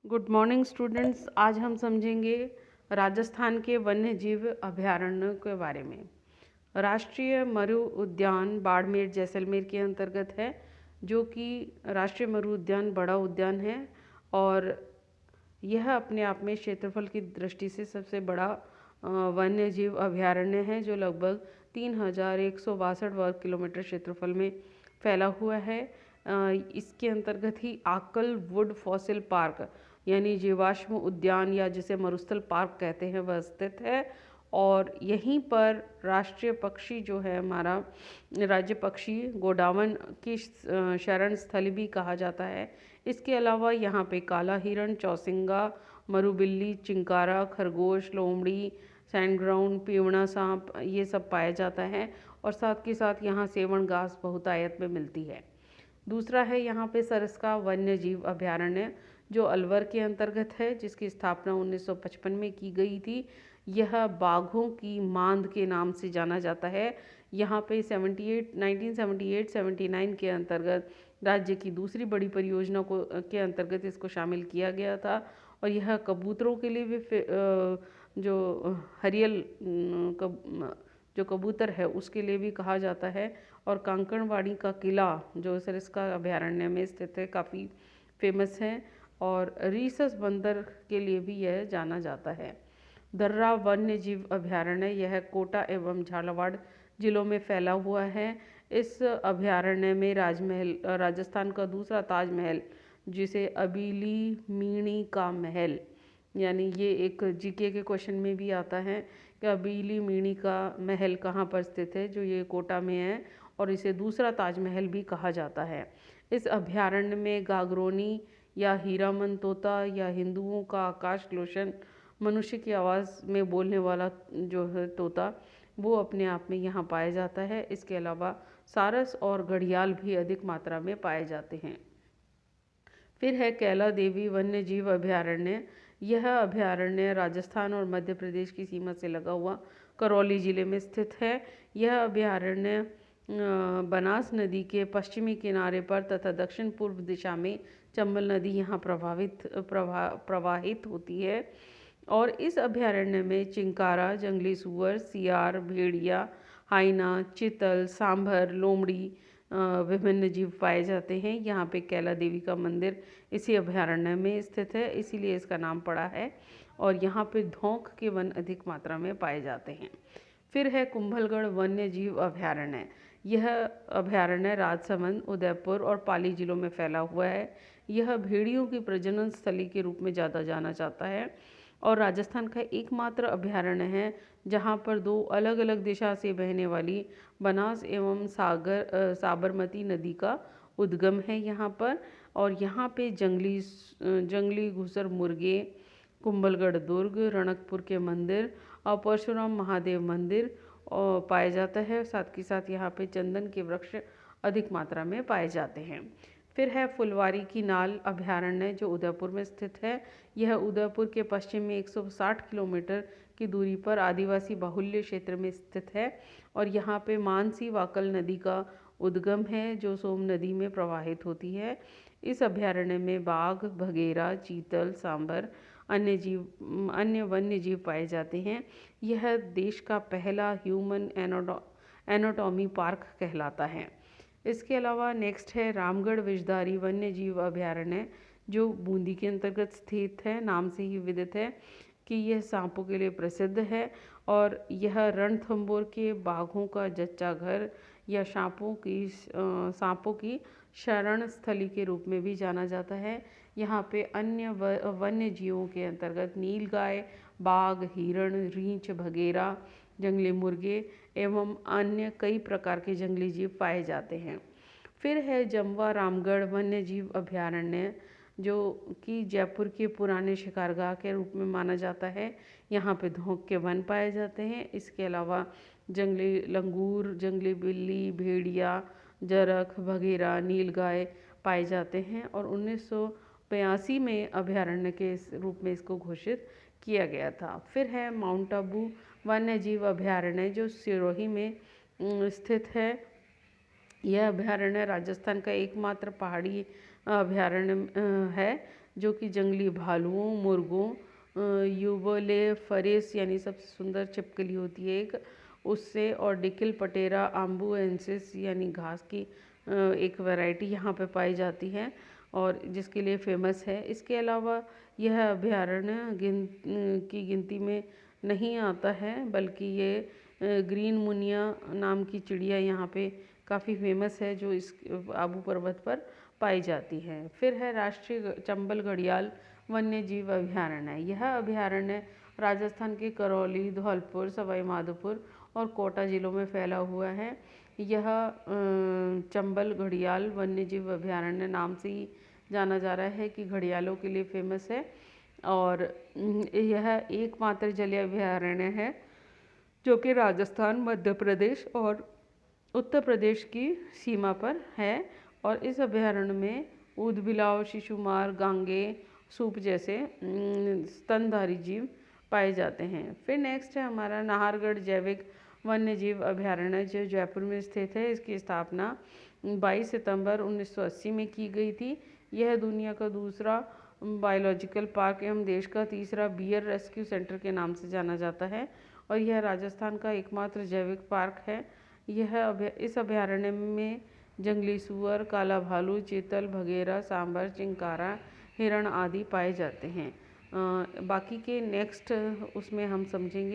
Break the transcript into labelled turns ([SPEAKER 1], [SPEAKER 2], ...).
[SPEAKER 1] Good morning students. आज हम समझेंगे राजस्थान के वन्य जीव अभयारण्य के बारे में। राष्ट्रीय मरु उद्यान बाड़मेर जैसलमेर के अंतर्गत है, जो कि राष्ट्रीय मरु उद्यान बड़ा उद्यान है और यह अपने आप में क्षेत्रफल की दृष्टि से सबसे बड़ा वन्य जीव अभयारण्य है, जो लगभग 3162 वर्ग किलोमीटर क्षेत्रफल में फैला हुआ है। इसके अंतर्गत ही आकल वुड फॉसिल पार्क यानी जीवाश्म उद्यान या जिसे मरुस्थल पार्क कहते हैं वह स्थित है। और यहीं पर राष्ट्रीय पक्षी जो है हमारा राज्य पक्षी गोडावण की शरण स्थली भी कहा जाता है। इसके अलावा यहाँ पे काला हिरण, चौसिंगा, मरुबिल्ली, चिंकारा, खरगोश, लोमड़ी, सैंडग्राउंड, पीवड़ा सांप ये सब पाया जाता है। और साथ के साथ यहाँ सेवण घास बहुतायत में मिलती है। दूसरा है यहाँ पे सरस्का वन्य जीव अभयारण्य, जो अलवर के अंतर्गत है, जिसकी स्थापना 1955 में की गई थी। यह बाघों की मांद के नाम से जाना जाता है। यहाँ पे 1978-79 के अंतर्गत राज्य की दूसरी बड़ी परियोजना को के अंतर्गत इसको शामिल किया गया था। और यह कबूतरों के लिए भी जो हरियल जो कबूतर है उसके लिए भी कहा जाता है। और कांकणवाड़ी का किला जो सरिस्का अभयारण्य में स्थित है काफ़ी फेमस है। और रीसस बंदर के लिए भी यह जाना जाता है। दर्रा वन्य जीव अभयारण्य यह कोटा एवं झालावाड़ जिलों में फैला हुआ है। इस अभयारण्य में राजस्थान का दूसरा ताजमहल, जिसे अबीली मीणी का महल, यानी ये एक जीके के क्वेश्चन में भी आता है कि अबीली मीणी का महल कहाँ पर स्थित है, जो ये कोटा में है और इसे दूसरा ताजमहल भी कहा जाता है। इस अभयारण्य में गागरोनी या हीरामन तोता या हिंदुओं का आकाश लोशन मनुष्य की आवाज़ में बोलने वाला जो है तोता, वो अपने आप में यहाँ पाया जाता है। इसके अलावा सारस और घड़ियाल भी अधिक मात्रा में पाए जाते हैं। फिर है कैला देवी वन्य जीव अभयारण्य। यह अभयारण्य राजस्थान और मध्य प्रदेश की सीमा से लगा हुआ करौली जिले में स्थित है। यह अभयारण्य बनास नदी के पश्चिमी किनारे पर तथा दक्षिण पूर्व दिशा में चंबल नदी यहाँ प्रवाहित होती है। और इस अभयारण्य में चिंकारा, जंगली सुअर, सियार, भेड़िया, हाइना, चीतल, सांभर, लोमड़ी विभिन्न जीव पाए जाते हैं। यहाँ पे कैला देवी का मंदिर इसी अभयारण्य में स्थित है, इसीलिए इसका नाम पड़ा है। और यहाँ पे धौंक के वन अधिक मात्रा में पाए जाते हैं। फिर है कुंभलगढ़ वन्य जीव अभयारण्य। यह अभयारण्य राजसमंद, उदयपुर और पाली जिलों में फैला हुआ है। यह भेड़ियों की प्रजनन स्थली के रूप में ज़्यादा जाना जाता है और राजस्थान का एकमात्र अभयारण्य है जहाँ पर दो अलग अलग दिशा से बहने वाली बनास एवं साबरमती नदी का उद्गम है यहाँ पर। और यहाँ पे जंगली घुसर मुर्गे, कुंभलगढ़ दुर्ग, रणकपुर के मंदिर और परशुराम महादेव मंदिर पाया जाता है। साथ ही साथ यहाँ पे चंदन के वृक्ष अधिक मात्रा में पाए जाते हैं। फिर है फुलवारी की नाल अभयारण्य, जो उदयपुर में स्थित है। यह उदयपुर के पश्चिम में 160 किलोमीटर की दूरी पर आदिवासी बाहुल्य क्षेत्र में स्थित है। और यहाँ पे मानसी वाकल नदी का उद्गम है, जो सोम नदी में प्रवाहित होती है। इस अभयारण्य में बाघ, बघेरा, चीतल, सांभर अन्य वन्य जीव पाए जाते हैं। यह देश का पहला ह्यूमन एनाटॉमी पार्क कहलाता है। इसके अलावा नेक्स्ट है रामगढ़ विषधारी वन्य जीव अभयारण्य, जो बूंदी के अंतर्गत स्थित है। नाम से ही विदित है कि यह सांपों के लिए प्रसिद्ध है और यह रणथंभौर के बाघों का जच्चा घर या सांपों की शरण स्थली के रूप में भी जाना जाता है। यहाँ पे अन्य वन्य जीवों के अंतर्गत नीलगाय, बाघ, हिरण, रींछ, भगेरा, जंगली मुर्गे एवं अन्य कई प्रकार के जंगली जीव पाए जाते हैं। फिर है जमवा रामगढ़ वन्य जीव अभयारण्य, जो कि जयपुर के पुराने शिकारगाह के रूप में माना जाता है। यहाँ पे धौंक के वन पाए जाते हैं। इसके अलावा जंगली लंगूर, जंगली बिल्ली, भेड़िया, जरख, भगेरा, नीलगाय पाए जाते हैं। और 1982 में अभयारण्य के रूप में इसको घोषित किया गया था। फिर है माउंट आबू वन्य जीव अभयारण्य, जो सिरोही में स्थित है। यह अभयारण्य राजस्थान का एकमात्र पहाड़ी अभयारण्य है, जो कि जंगली भालुओं, मुर्गों, यूबोलेफेरस यानी सबसे सुंदर छिपकली होती है एक, उससे, और डिकिलपटेरा आम्बुएंसिस यानी घास की एक वैरायटी यहाँ पे पाई जाती है और जिसके लिए फेमस है। इसके अलावा यह अभयारण्य की गिनती में नहीं आता है, बल्कि ये ग्रीन मुनिया नाम की चिड़िया यहाँ पे काफ़ी फेमस है, जो इस आबू पर्वत पर पाई जाती है। फिर है राष्ट्रीय चंबल घड़ियाल वन्य जीव अभयारण्य। यह अभयारण्य राजस्थान के करौली, धौलपुर, सवाई माधोपुर और कोटा जिलों में फैला हुआ है। यह चंबल घड़ियाल वन्य जीव अभयारण्य नाम से ही जाना जा रहा है कि घड़ियालों के लिए फेमस है और यह एकमात्र जलीय अभयारण्य है जो कि राजस्थान, मध्य प्रदेश और उत्तर प्रदेश की सीमा पर है और इस अभयारण्य में ऊदबिलाव, शिशुमार, गांगे, सूप जैसे स्तनधारी जीव पाए जाते हैं। फिर नेक्स्ट है हमारा नाहरगढ़ जैविक वन्य जीव अभयारण्य, जो जयपुर में स्थित है। इसकी स्थापना 22 सितंबर 1980 में की गई थी। यह दुनिया का दूसरा बायोलॉजिकल पार्क एवं देश का तीसरा बियर रेस्क्यू सेंटर के नाम से जाना जाता है और यह राजस्थान का एकमात्र जैविक पार्क है। इस अभयारण्य में जंगली सुअर, काला भालू, चीतल, भगेरा, सांभर, चिंकारा, हिरण आदि पाए जाते हैं। बाकी के नेक्स्ट उसमें हम समझेंगे।